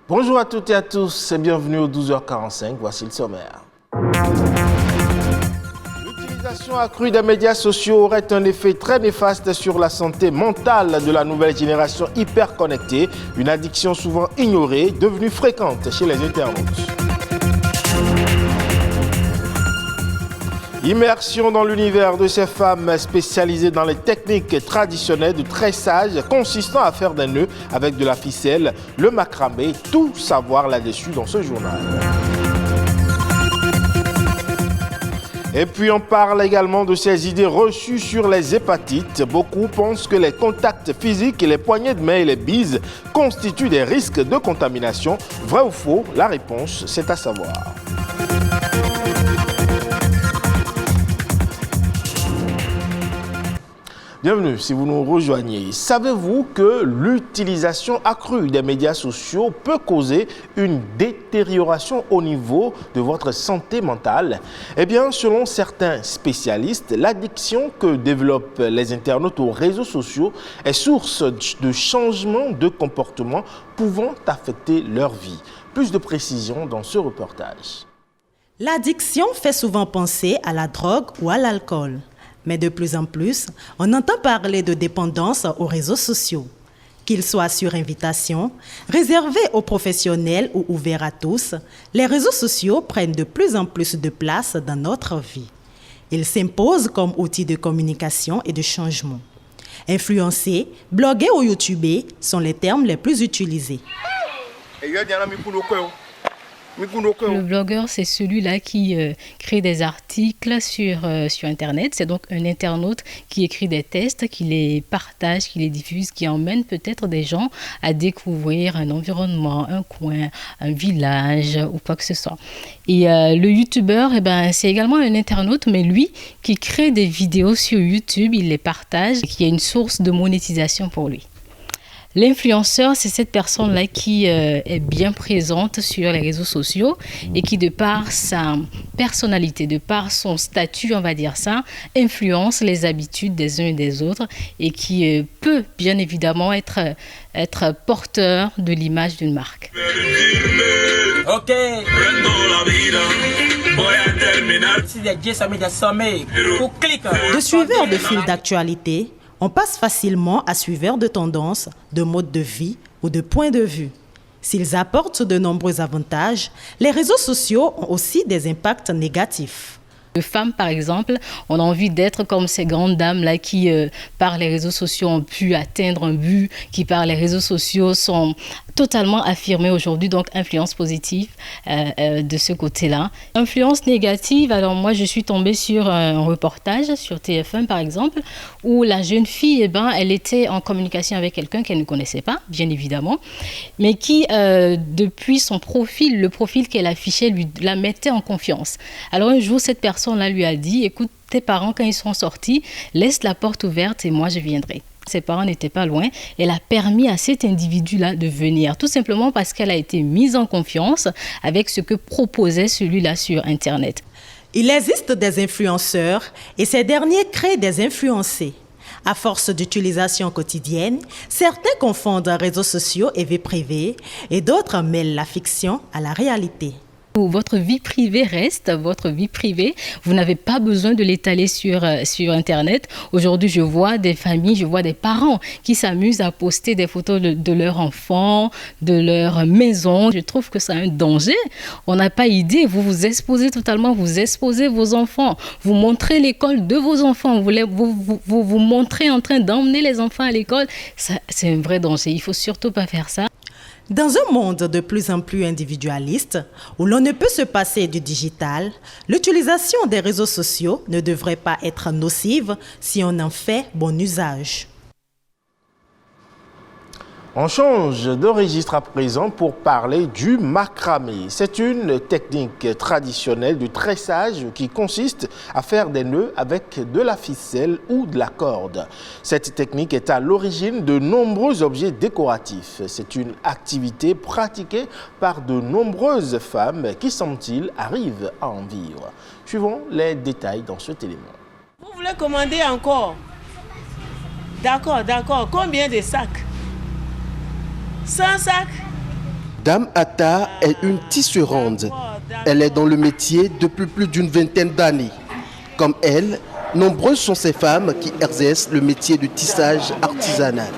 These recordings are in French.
Bonjour à toutes et à tous et bienvenue au 12h45, voici le sommaire. L'utilisation accrue des médias sociaux aurait un effet très néfaste sur la santé mentale de la nouvelle génération hyper connectée, une addiction souvent ignorée, devenue fréquente chez les internautes. Immersion dans l'univers de ces femmes spécialisées dans les techniques traditionnelles de tressage consistant à faire des nœuds avec de la ficelle, le macramé, tout savoir là-dessus dans ce journal. Et puis on parle également de ces idées reçues sur les hépatites. Beaucoup pensent que les contacts physiques et les poignées de main et les bises constituent des risques de contamination. Vrai ou faux? La réponse, c'est à savoir. Bienvenue si vous nous rejoignez. Savez-vous que l'utilisation accrue des médias sociaux peut causer une détérioration au niveau de votre santé mentale? Eh bien, selon certains spécialistes, l'addiction que développent les internautes aux réseaux sociaux est source de changements de comportement pouvant affecter leur vie. Plus de précisions dans ce reportage. L'addiction fait souvent penser à la drogue ou à l'alcool. Mais de plus en plus, on entend parler de dépendance aux réseaux sociaux. Qu'ils soient sur invitation, réservés aux professionnels ou ouverts à tous, les réseaux sociaux prennent de plus en plus de place dans notre vie. Ils s'imposent comme outil de communication et de changement. Influencer, bloguer ou youtuber sont les termes les plus utilisés. Le blogueur, c'est celui-là qui crée des articles sur Internet. C'est donc un internaute qui écrit des textes, qui les partage, qui les diffuse, qui emmène peut-être des gens à découvrir un environnement, un coin, un village ou quoi que ce soit. Et le youtubeur, c'est également un internaute, mais lui qui crée des vidéos sur YouTube, il les partage, qui est une source de monétisation pour lui. L'influenceur, c'est cette personne-là qui est bien présente sur les réseaux sociaux et qui, de par sa personnalité, de par son statut, on va dire ça, influence les habitudes des uns et des autres et qui peut bien évidemment être porteur de l'image d'une marque. Ok. De suiveurs de fil d'actualité, on passe facilement à suiveurs de tendances, de modes de vie ou de points de vue. S'ils apportent de nombreux avantages, les réseaux sociaux ont aussi des impacts négatifs. De femmes, par exemple, on a envie d'être comme ces grandes dames-là qui, par les réseaux sociaux, ont pu atteindre un but, qui, par les réseaux sociaux, sont totalement affirmées aujourd'hui, donc influence positive de ce côté-là. Influence négative, alors moi, je suis tombée sur un reportage sur TF1, par exemple, où la jeune fille, elle était en communication avec quelqu'un qu'elle ne connaissait pas, bien évidemment, mais qui, depuis son profil, le profil qu'elle affichait, la mettait en confiance. Alors un jour, cette personne là lui a dit, écoute, tes parents, quand ils sont sortis, laisse la porte ouverte et moi, je viendrai. Ses parents n'étaient pas loin. Elle a permis à cet individu-là de venir, tout simplement parce qu'elle a été mise en confiance avec ce que proposait celui-là sur Internet. Il existe des influenceurs et ces derniers créent des influencés. À force d'utilisation quotidienne, certains confondent réseaux sociaux et vie privée et d'autres mêlent la fiction à la réalité. Votre vie privée reste votre vie privée. Vous n'avez pas besoin de l'étaler sur Internet. Aujourd'hui, je vois des familles, je vois des parents qui s'amusent à poster des photos de leurs enfants, de leur maison. Je trouve que c'est un danger. On n'a pas idée. Vous vous exposez totalement, vous exposez vos enfants. Vous montrez l'école de vos enfants. Vous montrez en train d'emmener les enfants à l'école. C'est un vrai danger. Il ne faut surtout pas faire ça. Dans un monde de plus en plus individualiste, où l'on ne peut se passer du digital, l'utilisation des réseaux sociaux ne devrait pas être nocive si on en fait bon usage. On change de registre à présent pour parler du macramé. C'est une technique traditionnelle du tressage qui consiste à faire des nœuds avec de la ficelle ou de la corde. Cette technique est à l'origine de nombreux objets décoratifs. C'est une activité pratiquée par de nombreuses femmes qui, semble-t-il, arrivent à en vivre. Suivons les détails dans cet élément. Vous voulez commander encore? D'accord, d'accord. Combien de sacs? 100 sacs. Dame Atta est une tisserande. Elle est dans le métier depuis plus d'une vingtaine d'années. Comme elle, nombreuses sont ces femmes qui exercent le métier de tissage artisanal.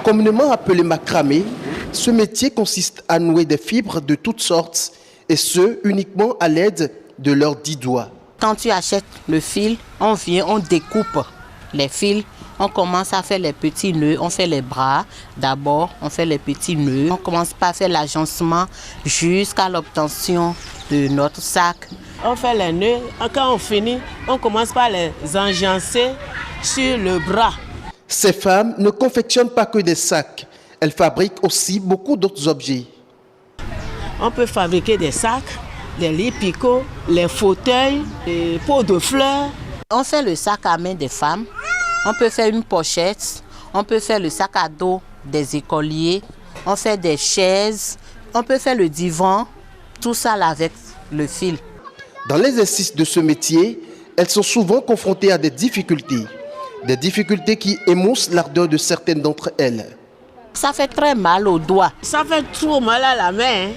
Communément appelé macramé, ce métier consiste à nouer des fibres de toutes sortes et ce, uniquement à l'aide de leurs 10 doigts. Quand tu achètes le fil, on vient, on découpe les fils. On commence à faire les petits nœuds, on fait les bras. D'abord, on fait les petits nœuds. On commence par faire l'agencement jusqu'à l'obtention de notre sac. On fait les nœuds. Quand on finit, on commence par les engencer sur le bras. Ces femmes ne confectionnent pas que des sacs. Elles fabriquent aussi beaucoup d'autres objets. On peut fabriquer des sacs, des lits picots, les fauteuils, les pots de fleurs. On fait le sac à main des femmes. On peut faire une pochette, on peut faire le sac à dos des écoliers, on fait des chaises, on peut faire le divan, tout ça là avec le fil. Dans l'exercice de ce métier, elles sont souvent confrontées à des difficultés qui émoussent l'ardeur de certaines d'entre elles. Ça fait très mal aux doigts. Ça fait trop mal à la main.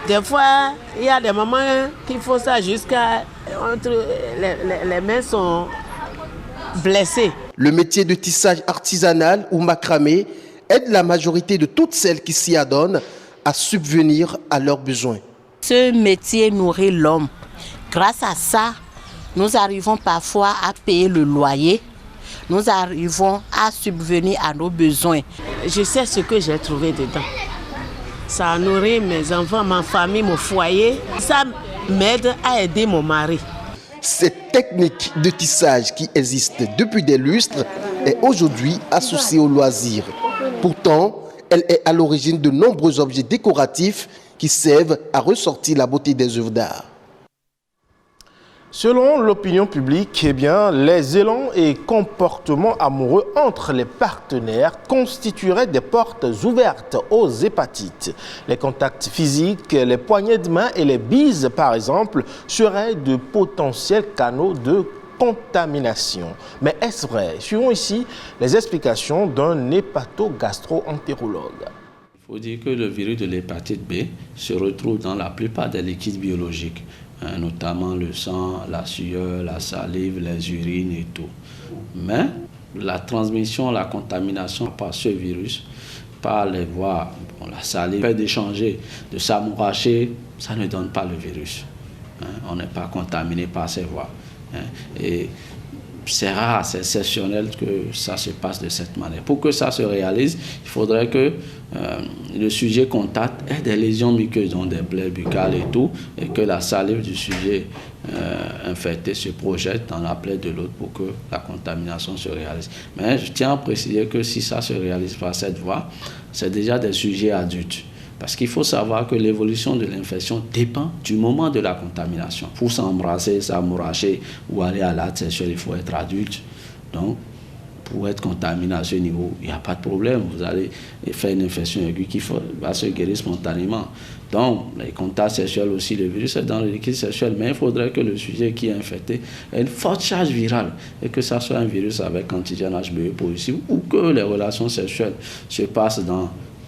Des fois, il y a des moments qu'il faut ça jusqu'à... Les mains sont... blessés. Le métier de tissage artisanal ou macramé aide la majorité de toutes celles qui s'y adonnent à subvenir à leurs besoins. Ce métier nourrit l'homme. Grâce à ça, nous arrivons parfois à payer le loyer. Nous arrivons à subvenir à nos besoins. Je sais ce que j'ai trouvé dedans. Ça nourrit mes enfants, ma famille, mon foyer. Ça m'aide à aider mon mari. Cette technique de tissage qui existe depuis des lustres est aujourd'hui associée au loisir. Pourtant, elle est à l'origine de nombreux objets décoratifs qui servent à ressortir la beauté des œuvres d'art. Selon l'opinion publique, les élans et comportements amoureux entre les partenaires constitueraient des portes ouvertes aux hépatites. Les contacts physiques, les poignées de main et les bises, par exemple, seraient de potentiels canaux de contamination. Mais est-ce vrai? Suivons ici les explications d'un hépato-gastro-entérologue. Il faut dire que le virus de l'hépatite B se retrouve dans la plupart des liquides biologiques, notamment le sang, la sueur, la salive, les urines et tout. Mais la transmission, la contamination par ce virus, par les voies, la salive, fait d'échanger, de s'amouracher, ça ne donne pas le virus. On n'est pas contaminé par ces voies. Et c'est rare, c'est exceptionnel que ça se passe de cette manière. Pour que ça se réalise, il faudrait que le sujet contacte ait des lésions muqueuses, donc des plaies buccales et tout, et que la salive du sujet infecté se projette dans la plaie de l'autre pour que la contamination se réalise. Mais je tiens à préciser que si ça se réalise par cette voie, c'est déjà des sujets adultes. Parce qu'il faut savoir que l'évolution de l'infection dépend du moment de la contamination. Pour s'embrasser, s'amouracher ou aller à l'acte sexuel, il faut être adulte. Donc, pour être contaminé à ce niveau, il n'y a pas de problème. Vous allez faire une infection aiguë qui va se guérir spontanément. Donc, les contacts sexuels aussi, le virus est dans le liquide sexuel, mais il faudrait que le sujet qui est infecté ait une forte charge virale et que ça soit un virus avec antigène HBE positif ou que les relations sexuelles se passent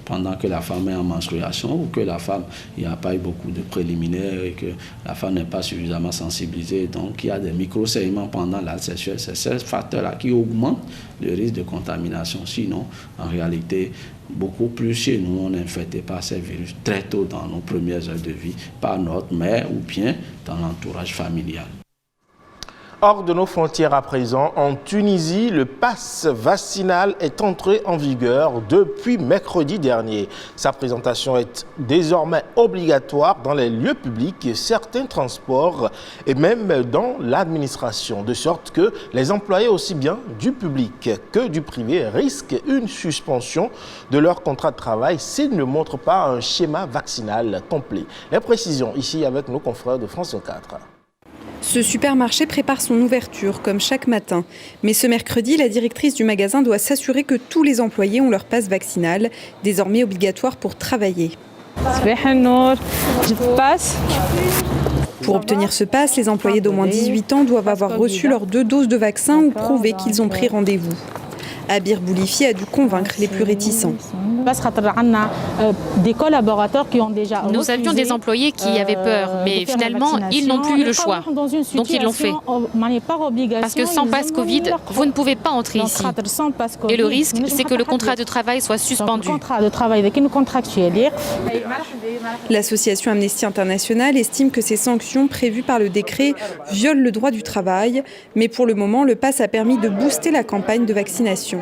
pendant que la femme est en menstruation ou que la femme, il n'y a pas eu beaucoup de préliminaires et que la femme n'est pas suffisamment sensibilisée. Donc, il y a des micro-saignements pendant l'acte sexuel. C'est ces facteurs-là qui augmentent le risque de contamination. Sinon, en réalité, beaucoup plus chez nous, on est infecté par ces virus très tôt dans nos premières heures de vie, par notre mère ou bien dans l'entourage familial. Hors de nos frontières à présent, en Tunisie, le pass vaccinal est entré en vigueur depuis mercredi dernier. Sa présentation est désormais obligatoire dans les lieux publics, certains transports et même dans l'administration, de sorte que les employés aussi bien du public que du privé risquent une suspension de leur contrat de travail s'ils ne montrent pas un schéma vaccinal complet. Les précisions ici avec nos confrères de France 4. Ce supermarché prépare son ouverture, comme chaque matin. Mais ce mercredi, la directrice du magasin doit s'assurer que tous les employés ont leur passe vaccinal, désormais obligatoire pour travailler. Pour obtenir ce passe, les employés d'au moins 18 ans doivent avoir reçu leurs 2 doses de vaccin ou prouver qu'ils ont pris rendez-vous. Abir Boulifi a dû convaincre les plus réticents. Des collaborateurs qui ont déjà Nous avions des employés qui avaient peur, mais finalement, ils n'ont plus eu le choix. Donc ils l'ont fait. Parce que sans passe Covid, vous ne pouvez pas entrer ici. Et le risque, c'est que le contrat de travail soit suspendu. L'association Amnesty International estime que ces sanctions prévues par le décret violent le droit du travail. Mais pour le moment, le pass a permis de booster la campagne de vaccination.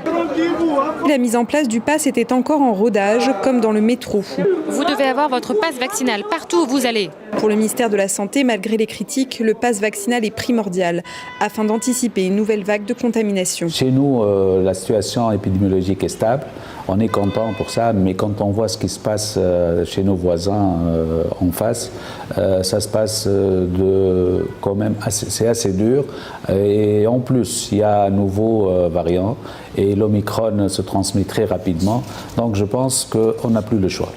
La mise en place du pass était encore en rodage, comme dans le métro. Vous devez avoir votre passe vaccinal partout où vous allez. Pour le ministère de la Santé, malgré les critiques, le pass vaccinal est primordial afin d'anticiper une nouvelle vague de contamination. Chez nous, la situation épidémiologique est stable. On est content pour ça, mais quand on voit ce qui se passe chez nos voisins en face, ça se passe quand même c'est assez dur. Et en plus, il y a un nouveau variant et l'Omicron se transmet très rapidement. Donc je pense qu'on n'a plus le choix.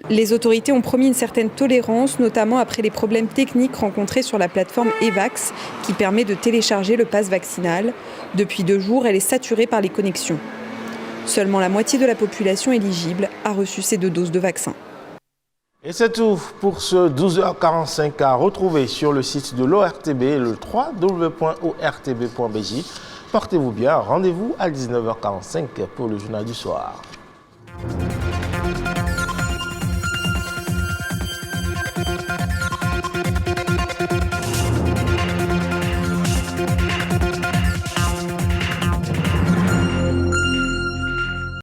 Les autorités ont promis une certaine tolérance, notamment après les problèmes techniques rencontrés sur la plateforme Evax, qui permet de télécharger le pass vaccinal. Depuis 2 jours, elle est saturée par les connexions. Seulement la moitié de la population éligible a reçu ces 2 doses de vaccin. Et c'est tout pour ce 12h45 à retrouver sur le site de l'ORTB, le www.ortb.bj. Portez-vous bien, rendez-vous à 19h45 pour le journal du soir.